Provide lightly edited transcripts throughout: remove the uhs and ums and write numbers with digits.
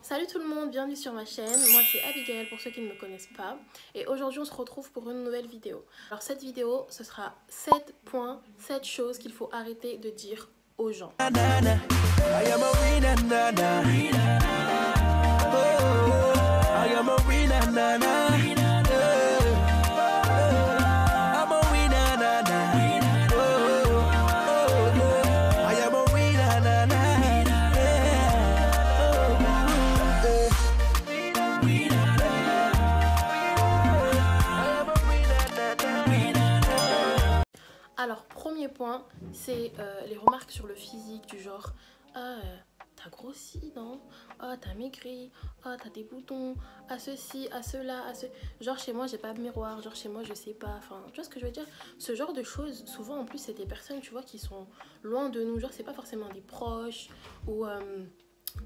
Salut tout le monde, bienvenue sur ma chaîne, moi c'est Abigail pour ceux qui ne me connaissent pas et aujourd'hui on se retrouve pour une nouvelle vidéo. Alors cette vidéo ce sera 7 points, 7 choses qu'il faut arrêter de dire aux gens. Alors, premier point, c'est les remarques sur le physique du genre « Ah, t'as grossi, non? Ah, t'as maigri. Ah, t'as des boutons. Ah, ceci, ah, cela, ah, ce... » Genre, chez moi, j'ai pas de miroir. Genre, chez moi, je sais pas. Enfin, tu vois ce que je veux dire? Ce genre de choses, souvent, en plus, c'est des personnes, tu vois, qui sont loin de nous. Genre, c'est pas forcément des proches ou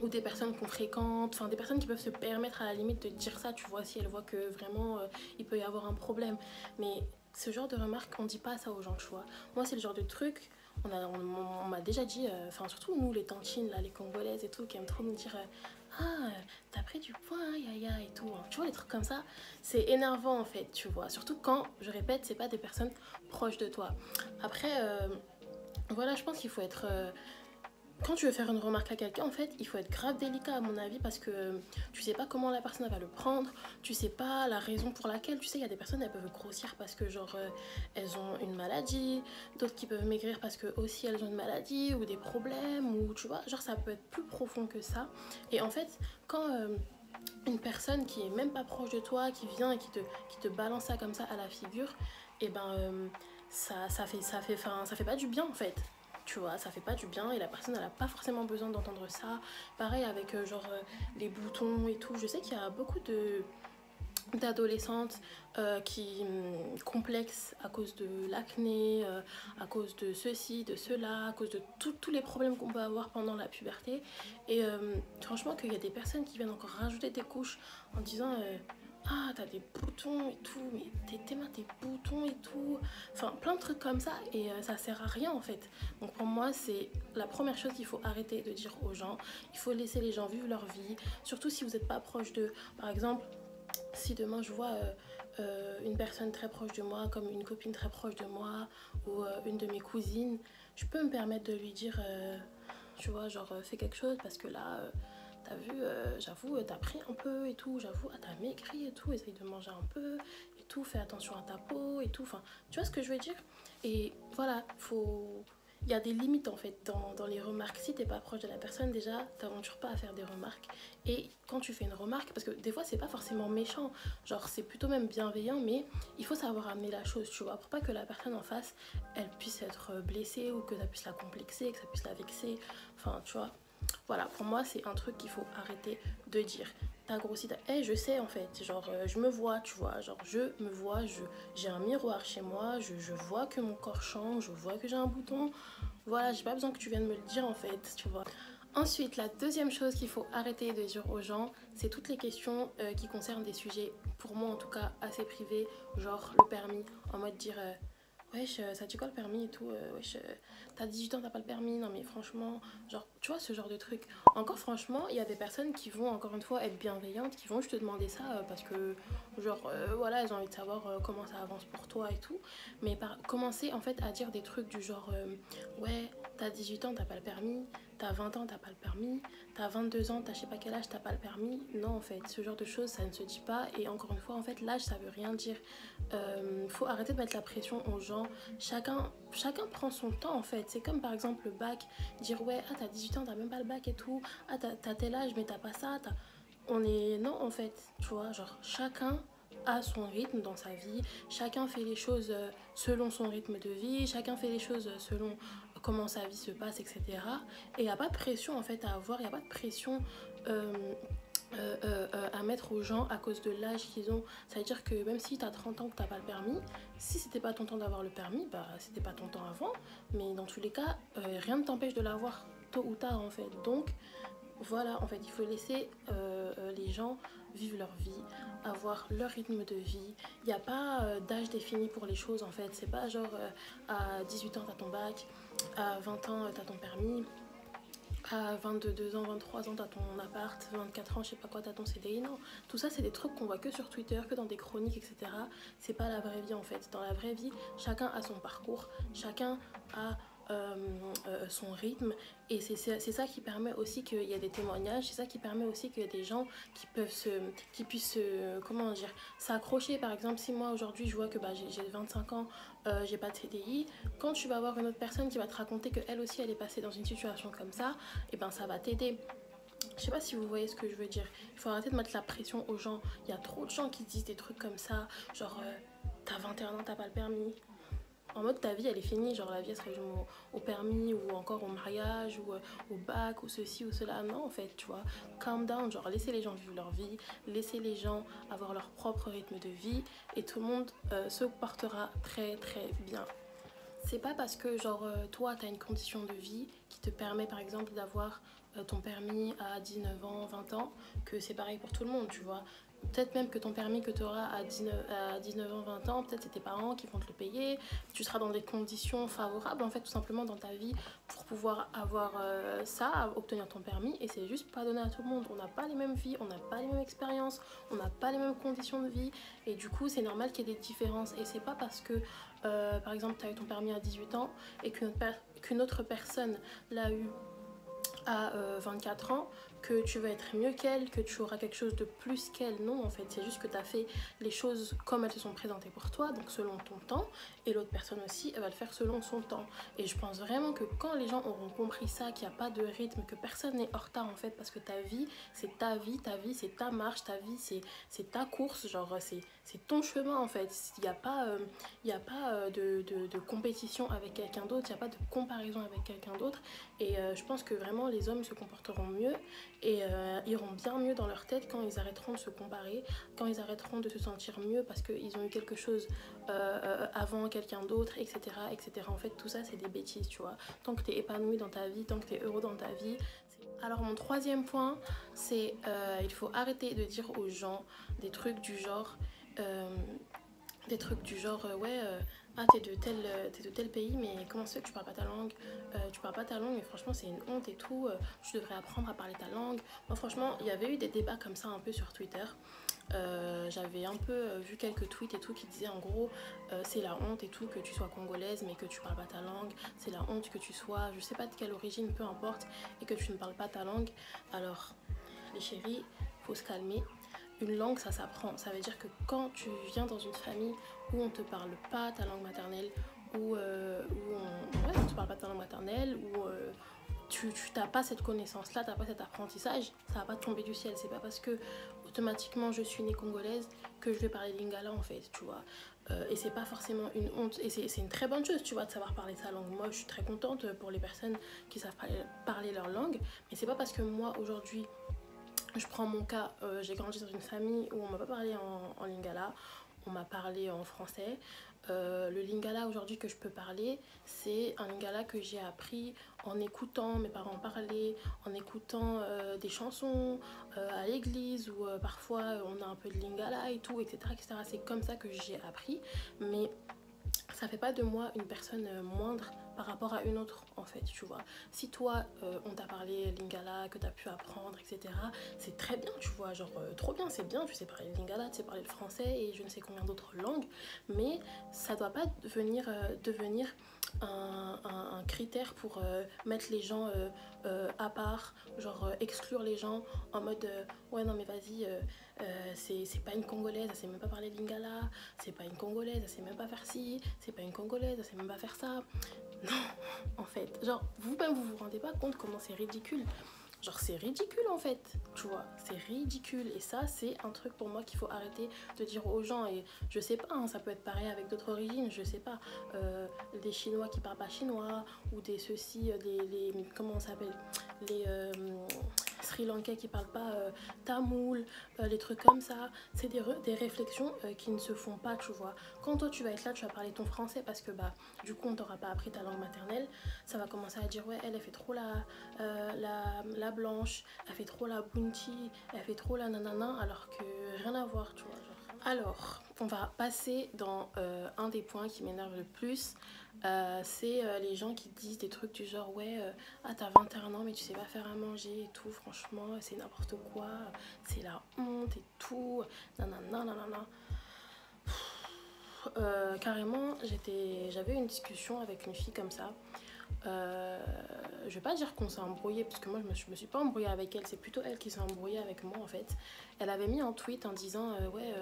des personnes qu'on fréquente, enfin des personnes qui peuvent se permettre à la limite de dire ça, tu vois, si elles voient que vraiment il peut y avoir un problème. Mais ce genre de remarques, on dit pas ça aux gens, tu vois. Moi, c'est le genre de truc, on m'a déjà dit, enfin surtout nous, les tantines, là, les congolaises et tout, qui aiment trop nous dire ah, t'as pris du poids, yaya et tout. Tu vois, les trucs comme ça, c'est énervant en fait, tu vois. Surtout quand, je répète, c'est pas des personnes proches de toi. Après, voilà, je pense qu'il faut être... quand tu veux faire une remarque à quelqu'un, en fait, il faut être grave délicat à mon avis parce que tu sais pas comment la personne va le prendre, tu sais pas la raison pour laquelle, tu sais, il y a des personnes, elles peuvent grossir parce que genre elles ont une maladie, d'autres qui peuvent maigrir parce que aussi elles ont une maladie ou des problèmes ou tu vois, genre ça peut être plus profond que ça. Et en fait, quand une personne qui est même pas proche de toi, qui vient et qui te balance ça comme ça à la figure, et ben ça fait pas du bien en fait. Tu vois, ça fait pas du bien et la personne elle a pas forcément besoin d'entendre ça. Pareil avec les boutons et tout. Je sais qu'il y a beaucoup d'adolescentes qui complexent à cause de l'acné, à cause de ceci, de cela, à cause de tous les problèmes qu'on peut avoir pendant la puberté. Et franchement qu'il y a des personnes qui viennent encore rajouter des couches en disant ah t'as des boutons et tout, mais tes mains, tes boutons et tout, enfin plein de trucs comme ça et ça sert à rien en fait. Donc pour moi c'est la première chose qu'il faut arrêter de dire aux gens. Il faut laisser les gens vivre leur vie, surtout si vous n'êtes pas proche d'eux. Par exemple, si demain je vois une personne très proche de moi, comme une copine très proche de moi ou une de mes cousines, je peux me permettre de lui dire tu vois, genre fais quelque chose parce que là t'as vu, j'avoue t'as pris un peu et tout, j'avoue, ah, t'as maigri et tout, essaye de manger un peu et tout, fais attention à ta peau et tout, enfin tu vois ce que je veux dire. Et voilà, il y a des limites en fait dans les remarques. Si t'es pas proche de la personne, déjà t'aventures pas à faire des remarques. Et quand tu fais une remarque, parce que des fois c'est pas forcément méchant, genre c'est plutôt même bienveillant, mais il faut savoir amener la chose, tu vois, pour pas que la personne en face elle puisse être blessée ou que ça puisse la complexer, que ça puisse la vexer, enfin tu vois. Voilà, pour moi c'est un truc qu'il faut arrêter de dire. T'as grossi, je sais en fait, genre je me vois, tu vois, genre je me vois, j'ai un miroir chez moi, je vois que mon corps change, je vois que j'ai un bouton, voilà, j'ai pas besoin que tu viennes me le dire en fait, tu vois. Ensuite, la deuxième chose qu'il faut arrêter de dire aux gens, c'est toutes les questions qui concernent des sujets, pour moi en tout cas, assez privés, genre le permis, en mode dire wesh, ça dit quoi le permis et tout, wesh, t'as 18 ans, t'as pas le permis, non mais franchement, genre, tu vois, ce genre de truc. Encore franchement, il y a des personnes qui vont, encore une fois, être bienveillantes, qui vont juste te demander ça parce que, genre, voilà, elles ont envie de savoir comment ça avance pour toi et tout. Mais commencer en fait à dire des trucs du genre, ouais, t'as 18 ans, t'as pas le permis, t'as 20 ans, t'as pas le permis, t'as 22 ans, t'as je sais pas quel âge, t'as pas le permis. Non, en fait, ce genre de choses, ça ne se dit pas. Et encore une fois, en fait, l'âge, ça veut rien dire. Faut arrêter de mettre la pression aux gens. Chacun prend son temps, en fait. C'est comme par exemple le bac, dire ouais, ah, t'as 18 ans, t'as même pas le bac et tout. Ah, t'as tel âge, mais t'as pas ça. On est... Non, en fait, tu vois, genre, chacun a son rythme dans sa vie, chacun fait les choses selon son rythme de vie, chacun fait les choses selon comment sa vie se passe, etc. Et il n'y a pas de pression en fait à avoir, il n'y a pas de pression à mettre aux gens à cause de l'âge qu'ils ont. Ça veut dire que même si tu as 30 ans que tu n'as pas le permis, si c'était pas ton temps d'avoir le permis, bah c'était pas ton temps avant, mais dans tous les cas, rien ne t'empêche de l'avoir tôt ou tard en fait. Donc voilà, en fait, il faut laisser les gens vivre leur vie, avoir leur rythme de vie. Il n'y a pas d'âge défini pour les choses, en fait. C'est pas genre à 18 ans, t'as ton bac, à 20 ans, t'as ton permis, à 22 ans, 23 ans, t'as ton appart, 24 ans, je sais pas quoi, t'as ton CDI. Non, tout ça, c'est des trucs qu'on voit que sur Twitter, que dans des chroniques, etc. C'est pas la vraie vie en fait. Dans la vraie vie, chacun a son parcours, chacun a son rythme, et c'est ça qui permet aussi qu'il y a des témoignages, c'est ça qui permet aussi qu'il y a des gens qui puissent comment dire, s'accrocher. Par exemple, si moi aujourd'hui je vois que bah, j'ai 25 ans, j'ai pas de CDI, quand tu vas voir une autre personne qui va te raconter qu'elle aussi elle est passée dans une situation comme ça, et ben ça va t'aider. Je sais pas si vous voyez ce que je veux dire. Il faut arrêter de mettre la pression aux gens. Il y a trop de gens qui disent des trucs comme ça, genre t'as 21 ans, t'as pas le permis. En mode ta vie elle est finie, genre la vie elle se résume au permis ou encore au mariage ou au bac ou ceci ou cela. Non en fait, tu vois, calm down, genre laissez les gens vivre leur vie, laissez les gens avoir leur propre rythme de vie, et tout le monde se portera très très bien. C'est pas parce que genre toi t'as une condition de vie qui te permet par exemple d'avoir ton permis à 19 ans, 20 ans, que c'est pareil pour tout le monde, tu vois. Peut-être même que ton permis que tu auras à 19 ans, 20 ans, peut-être c'est tes parents qui vont te le payer. Tu seras dans des conditions favorables, en fait, tout simplement dans ta vie pour pouvoir avoir ça, obtenir ton permis. Et c'est juste pas donné à tout le monde. On n'a pas les mêmes vies, on n'a pas les mêmes expériences, on n'a pas les mêmes conditions de vie. Et du coup, c'est normal qu'il y ait des différences. Et c'est pas parce que, par exemple, tu as eu ton permis à 18 ans et qu'une autre personne l'a eu à 24 ans que tu vas être mieux qu'elle, que tu auras quelque chose de plus qu'elle. Non, en fait, c'est juste que tu as fait les choses comme elles se sont présentées pour toi, donc selon ton temps, et l'autre personne aussi, elle va le faire selon son temps. Et je pense vraiment que quand les gens auront compris ça, qu'il n'y a pas de rythme, que personne n'est en retard en fait, parce que ta vie, c'est ta vie, c'est ta marche, ta vie, c'est ta course, genre c'est ton chemin en fait. Il n'y a pas, de compétition avec quelqu'un d'autre, il n'y a pas de comparaison avec quelqu'un d'autre. Et je pense que vraiment les hommes se comporteront mieux et iront bien mieux dans leur tête quand ils arrêteront de se comparer, quand ils arrêteront de se sentir mieux parce qu'ils ont eu quelque chose avant quelqu'un d'autre, etc., etc. En fait, tout ça, c'est des bêtises, tu vois. Tant que tu es épanoui dans ta vie, tant que tu es heureux dans ta vie. Alors mon troisième point, c'est il faut arrêter de dire aux gens des trucs du genre... ouais, ah t'es de tel pays, mais comment ça fait que tu parles pas ta langue, tu parles pas ta langue, mais franchement c'est une honte et tout, tu devrais apprendre à parler ta langue. Moi franchement il y avait eu des débats comme ça un peu sur Twitter. J'avais un peu vu quelques tweets et tout qui disaient en gros c'est la honte et tout que tu sois congolaise mais que tu parles pas ta langue, c'est la honte que tu sois je sais pas de quelle origine, peu importe, et que tu ne parles pas ta langue. Alors les chéris, faut se calmer. Une langue, ça s'apprend. Ça veut dire que quand tu viens dans une famille où on ne te parle pas ta langue maternelle, où on te parle pas ta langue maternelle, où tu n'as pas cette connaissance-là, tu n'as pas cet apprentissage, ça va pas tomber du ciel. C'est pas parce que automatiquement je suis née congolaise que je vais parler lingala en fait, tu vois. Et c'est pas forcément une honte, et c'est une très bonne chose, tu vois, de savoir parler sa langue. Moi, je suis très contente pour les personnes qui savent parler leur langue, mais c'est pas parce que moi aujourd'hui je prends mon cas, j'ai grandi dans une famille où on m'a pas parlé en lingala, on m'a parlé en français. Le lingala aujourd'hui que je peux parler, c'est un lingala que j'ai appris en écoutant mes parents parler, en écoutant des chansons à l'église, où parfois on a un peu de lingala et tout, etc., etc. C'est comme ça que j'ai appris, mais ça fait pas de moi une personne moindre par rapport à une autre en fait, tu vois. Si toi on t'a parlé lingala, que t'as pu apprendre, etc., c'est très bien, tu vois, genre trop bien, c'est bien, tu sais parler le lingala, tu sais parler le français et je ne sais combien d'autres langues, mais ça doit pas devenir un critère pour mettre les gens à part, genre exclure les gens en mode ouais non mais vas-y, c'est pas une congolaise, elle sait même pas parler lingala, c'est pas une congolaise, elle sait même pas faire ci, c'est pas une congolaise, elle sait même pas faire ça. Non, en fait, genre vous-même vous rendez pas compte comment c'est ridicule. Genre c'est ridicule en fait, tu vois, c'est ridicule. Et ça c'est un truc pour moi qu'il faut arrêter de dire aux gens. Et je sais pas, hein, ça peut être pareil avec d'autres origines, je sais pas, des Chinois qui parlent pas chinois, ou des ceux-ci, comment on s'appelle, les Sri Lankais qui parlent pas tamoul, les trucs comme ça. C'est des réflexions qui ne se font pas, tu vois. Quand toi tu vas être là, tu vas parler ton français parce que bah du coup on t'aura pas appris ta langue maternelle, ça va commencer à dire ouais elle fait trop la blanche, elle fait trop la bunti, elle fait trop la nanana, alors que rien à voir, tu vois, genre. Alors, on va passer dans un des points qui m'énerve le plus. C'est les gens qui disent des trucs du genre ouais, ah t'as 21 ans mais tu sais pas faire à manger et tout, franchement c'est n'importe quoi, c'est la honte et tout, nanana nanana. Carrément, j'avais une discussion avec une fille comme ça. Je vais pas dire qu'on s'est embrouillé, parce que moi je me suis pas embrouillée avec elle, c'est plutôt elle qui s'est embrouillée avec moi en fait. Elle avait mis un tweet en disant ouais,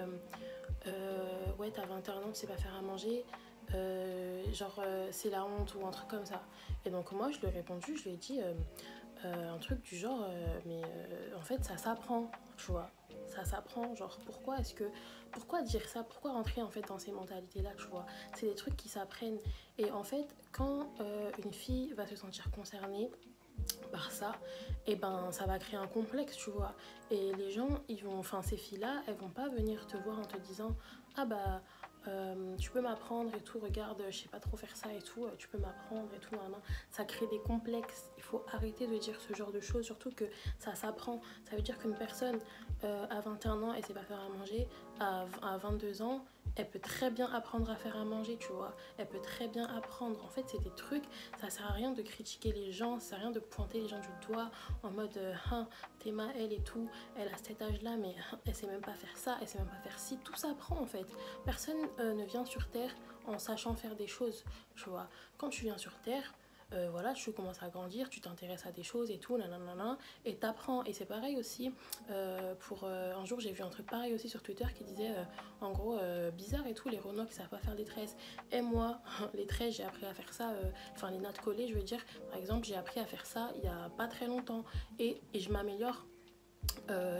t'as 21 ans, tu sais pas faire à manger, c'est la honte ou un truc comme ça. Et donc moi je lui ai répondu, je lui ai dit un truc du genre en fait ça s'apprend, tu vois, ça s'apprend, genre pourquoi dire ça, pourquoi rentrer en fait dans ces mentalités là, tu vois, c'est des trucs qui s'apprennent. Et en fait quand une fille va se sentir concernée par ça, et ben ça va créer un complexe, tu vois. Et les gens, ces filles-là, elles vont pas venir te voir en te disant ah bah tu peux m'apprendre et tout, regarde, je sais pas trop faire ça et tout, tu peux m'apprendre et tout, nan, nan. Ça crée des complexes. Il faut arrêter de dire ce genre de choses, surtout que ça s'apprend. Ça veut dire qu'une personne à 21 ans, elle sait pas faire à manger, à 22 ans, elle peut très bien apprendre à faire à manger, tu vois. Elle peut très bien apprendre. En fait, c'est des trucs, ça sert à rien de critiquer les gens, ça sert à rien de pointer les gens du doigt en mode Théma, elle et tout, elle a cet âge-là, mais elle sait même pas faire ça, elle sait même pas faire ci. Tout s'apprend en fait. Personne ne vient sur Terre en sachant faire des choses, tu vois. Quand tu viens sur Terre, voilà, tu commences à grandir, tu t'intéresses à des choses et tout, nanana, et t'apprends. Et c'est pareil aussi, un jour j'ai vu un truc pareil aussi sur Twitter qui disait, en gros, bizarre et tout, les Renois qui savent pas faire des tresses. Et moi, les tresses, j'ai appris à faire ça, les nattes collées, je veux dire, par exemple, j'ai appris à faire ça il y a pas très longtemps. Et je m'améliore.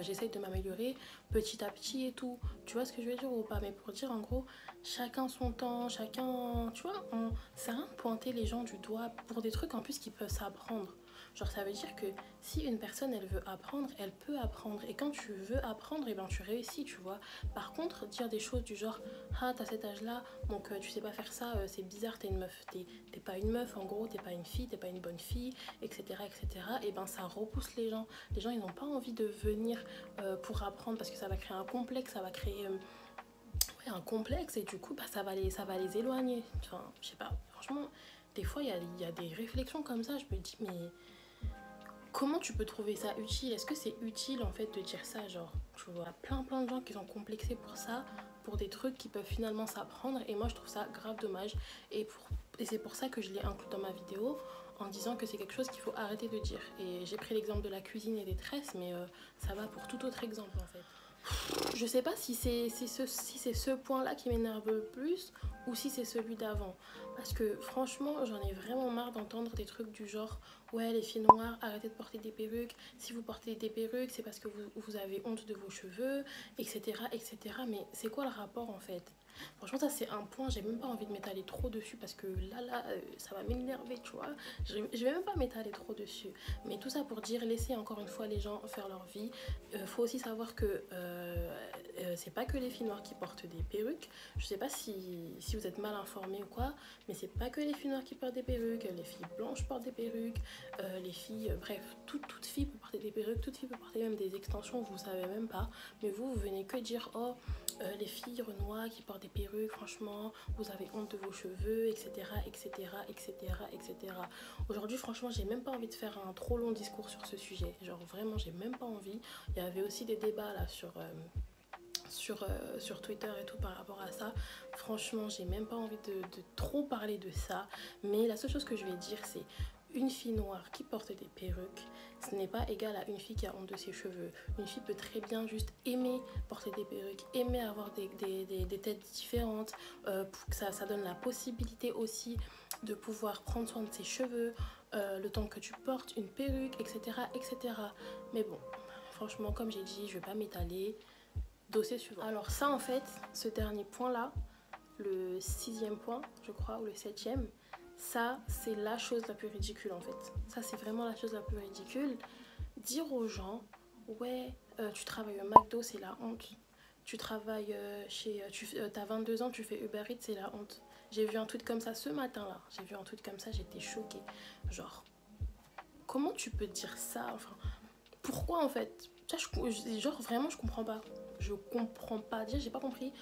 J'essaye de m'améliorer petit à petit et tout. Tu vois ce que je veux dire ou pas? Mais pour dire en gros, chacun son temps, chacun. Tu vois, c'est rien de pointer les gens du doigt pour des trucs en plus qui peuvent s'apprendre. Genre, ça veut dire que si une personne elle veut apprendre, elle peut apprendre. Et quand tu veux apprendre, et ben tu réussis, tu vois. Par contre, dire des choses du genre ah, t'as cet âge-là, donc tu sais pas faire ça, c'est bizarre, t'es une meuf. T'es pas une meuf, en gros, t'es pas une fille, t'es pas une bonne fille, etc. etc. Et ben ça repousse les gens. Les gens, ils n'ont pas envie de venir pour apprendre parce que ça va créer un complexe, ça va créer un complexe et du coup, bah, ça va les éloigner. Enfin, je sais pas, franchement, des fois, il y a des réflexions comme ça, je me dis, mais comment tu peux trouver ça utile? Est-ce que c'est utile en fait de dire ça? Genre, tu vois, plein de gens qui sont complexés pour ça, pour des trucs qui peuvent finalement s'apprendre. Et moi, je trouve ça grave dommage. Et c'est pour ça que je l'ai inclus dans ma vidéo en disant que c'est quelque chose qu'il faut arrêter de dire. Et j'ai pris l'exemple de la cuisine et des tresses, mais ça va pour tout autre exemple en fait. Je sais pas si c'est ce point-là qui m'énerve le plus ou si c'est celui d'avant. Parce que franchement, j'en ai vraiment marre d'entendre des trucs du genre ouais, les filles noires, arrêtez de porter des perruques. Si vous portez des perruques, c'est parce que vous avez honte de vos cheveux, etc. etc. Mais c'est quoi le rapport en fait? Franchement, ça c'est un point, j'ai même pas envie de m'étaler trop dessus parce que ça va m'énerver, tu vois. Je vais même pas m'étaler trop dessus. Mais tout ça pour dire, laissez encore une fois les gens faire leur vie. Faut aussi savoir que c'est pas que les filles noires qui portent des perruques. Je sais pas si vous êtes mal informés ou quoi, mais c'est pas que les filles noires qui portent des perruques. Les filles blanches portent des perruques, les filles, bref, toute fille peut porter des perruques, toute fille peut porter même des extensions, vous savez même pas. Mais vous venez que dire, oh, les filles renois qui portent des perruques, franchement, vous avez honte de vos cheveux, etc., etc., etc., etc. Aujourd'hui, franchement, j'ai même pas envie de faire un trop long discours sur ce sujet. Genre, vraiment, j'ai même pas envie. Il y avait aussi des débats là sur Twitter et tout par rapport à ça. Franchement, j'ai même pas envie de trop parler de ça. Mais la seule chose que je vais dire, c'est une fille noire qui porte des perruques, ce n'est pas égal à une fille qui a honte de ses cheveux. Une fille peut très bien juste aimer porter des perruques, aimer avoir des têtes différentes, pour que ça donne la possibilité aussi de pouvoir prendre soin de ses cheveux, le temps que tu portes une perruque, etc. etc. Mais bon, franchement, comme j'ai dit, je vais pas m'étaler. Dossier suivant. Alors ça, en fait, ce dernier point-là, le 6e point, je crois, ou le 7e, ça, c'est la chose la plus ridicule, en fait. Ça, c'est vraiment la chose la plus ridicule. Dire aux gens, ouais, tu travailles au McDo, c'est la honte. Tu travailles t'as 22 ans, tu fais Uber Eats, c'est la honte. J'ai vu un tweet comme ça ce matin-là. J'ai vu un tweet comme ça, j'étais choquée. Genre, comment tu peux dire ça? Enfin, pourquoi, en fait? Ça, genre, vraiment, je comprends pas. Je comprends pas. Déjà, j'ai pas compris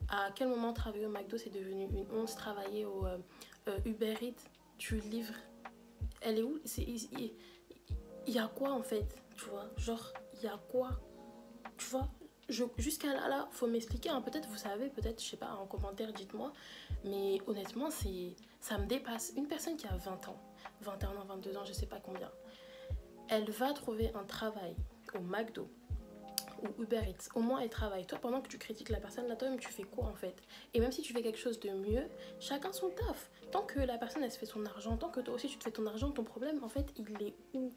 à quel moment travailler au McDo, c'est devenu une honte. Travailler au Uber Eats, tu livres. Elle est où? Il y a quoi, en fait? Tu vois? Genre, il y a quoi? Tu vois? Jusqu'à là, faut m'expliquer. Hein. Peut-être vous savez, peut-être, je sais pas, en commentaire, dites-moi. Mais honnêtement, ça me dépasse. Une personne qui a 20 ans, 21 ans, 22 ans, je sais pas combien, elle va trouver un travail au McDo ou Uber Eats, au moins elle travaille. Toi, pendant que tu critiques la personne, là, toi-même, tu fais quoi en fait? Et même si tu fais quelque chose de mieux, chacun son taf. Tant que la personne, elle se fait son argent, tant que toi aussi, tu te fais ton argent, ton problème, en fait, il est où?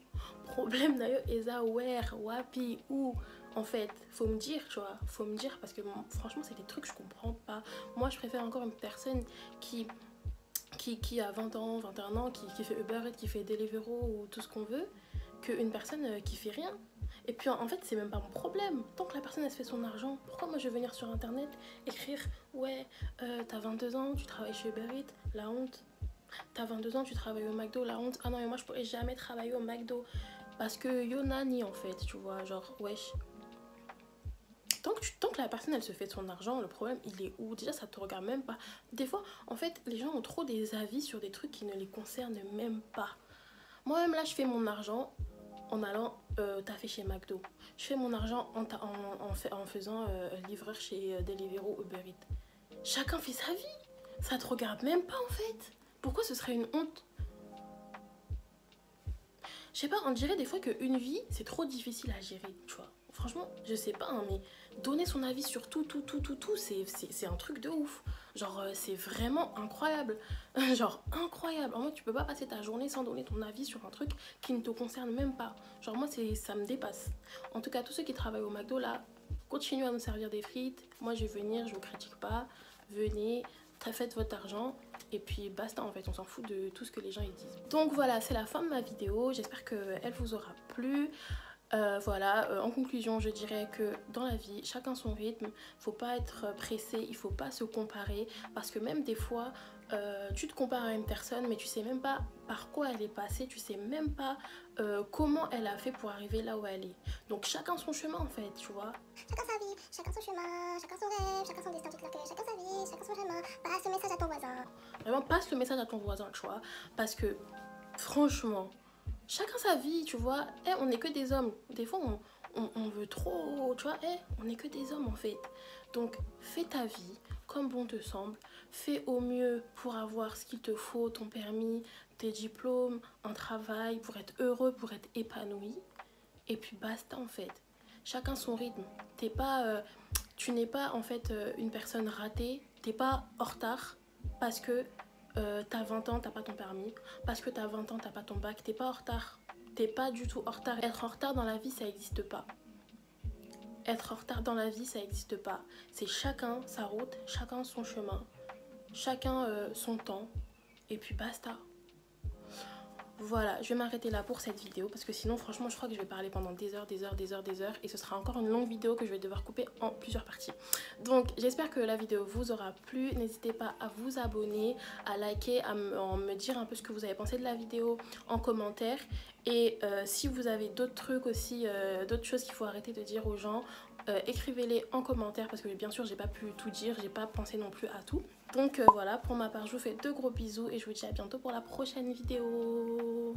Problème d'ailleurs, Eza, where, wapi, où? En fait, faut me dire, tu vois, faut me dire, parce que franchement, c'est des trucs que je comprends pas. Moi, je préfère encore une personne qui a 20 ans, 21 ans, qui fait Uber Eats, qui fait Deliveroo ou tout ce qu'on veut, qu'une personne qui fait rien. Et puis en fait, c'est même pas mon problème. Tant que la personne elle se fait son argent, pourquoi moi je vais venir sur internet écrire ouais, t'as 22 ans, tu travailles chez Uber Eats, la honte. T'as 22 ans, tu travailles au McDo, la honte. Ah non, mais moi je pourrais jamais travailler au McDo. Parce que Yonani en fait, tu vois, genre wesh. Tant que la personne elle se fait de son argent, le problème il est où? Déjà ça te regarde même pas. Des fois, en fait, les gens ont trop des avis sur des trucs qui ne les concernent même pas. Moi-même là, je fais mon argent en allant taffer chez McDo. Je fais mon argent en faisant livreur chez Deliveroo Uber Eats. Chacun fait sa vie. Ça te regarde même pas en fait. Pourquoi ce serait une honte? Je sais pas, on dirait des fois qu'une vie, c'est trop difficile à gérer, tu vois. Franchement, je sais pas, hein, mais donner son avis sur tout, c'est un truc de ouf. Genre, c'est vraiment incroyable. Genre, incroyable. En mode, tu peux pas passer ta journée sans donner ton avis sur un truc qui ne te concerne même pas. Genre, moi, ça me dépasse. En tout cas, tous ceux qui travaillent au McDo, là, continuez à nous servir des frites. Moi, je vais venir, je vous critique pas. Venez, faites votre argent. Et puis basta en fait, on s'en fout de tout ce que les gens ils disent. Donc voilà, c'est la fin de ma vidéo. J'espère qu'elle vous aura plu. Voilà, en conclusion, je dirais que dans la vie, chacun son rythme. Faut pas être pressé, il faut pas se comparer. Parce que même des fois, tu te compares à une personne, mais tu sais même pas par quoi elle est passée. Tu sais même pas comment elle a fait pour arriver là où elle est. Donc chacun son chemin en fait, tu vois. Chacun sa vie, chacun son chemin, chacun son rêve, chacun son destin, chacun sa vie, chacun son chemin. Passe le message à ton voisin. Vraiment, passe le message à ton voisin, tu vois. Parce que, franchement, chacun sa vie, tu vois. On n'est que des hommes. Des fois, on veut trop, tu vois. On n'est que des hommes, en fait. Donc, fais ta vie comme bon te semble. Fais au mieux pour avoir ce qu'il te faut, ton permis, tes diplômes, un travail, pour être heureux, pour être épanoui. Et puis, basta, en fait. Chacun son rythme. Tu n'es pas, en fait, une personne ratée. T'es pas en retard parce que t'as 20 ans, t'as pas ton permis, parce que t'as 20 ans, t'as pas ton bac, t'es pas en retard. T'es pas du tout en retard. Être en retard dans la vie, ça n'existe pas. Être en retard dans la vie, ça n'existe pas. C'est chacun sa route, chacun son chemin, chacun son temps, et puis basta. Voilà, je vais m'arrêter là pour cette vidéo parce que sinon franchement je crois que je vais parler pendant des heures et ce sera encore une longue vidéo que je vais devoir couper en plusieurs parties. Donc j'espère que la vidéo vous aura plu, n'hésitez pas à vous abonner, à liker, à me dire un peu ce que vous avez pensé de la vidéo en commentaire et si vous avez d'autres trucs aussi, d'autres choses qu'il faut arrêter de dire aux gens, écrivez-les en commentaire parce que bien sûr j'ai pas pu tout dire, j'ai pas pensé non plus à tout. Donc voilà, pour ma part je vous fais de gros bisous et je vous dis à bientôt pour la prochaine vidéo.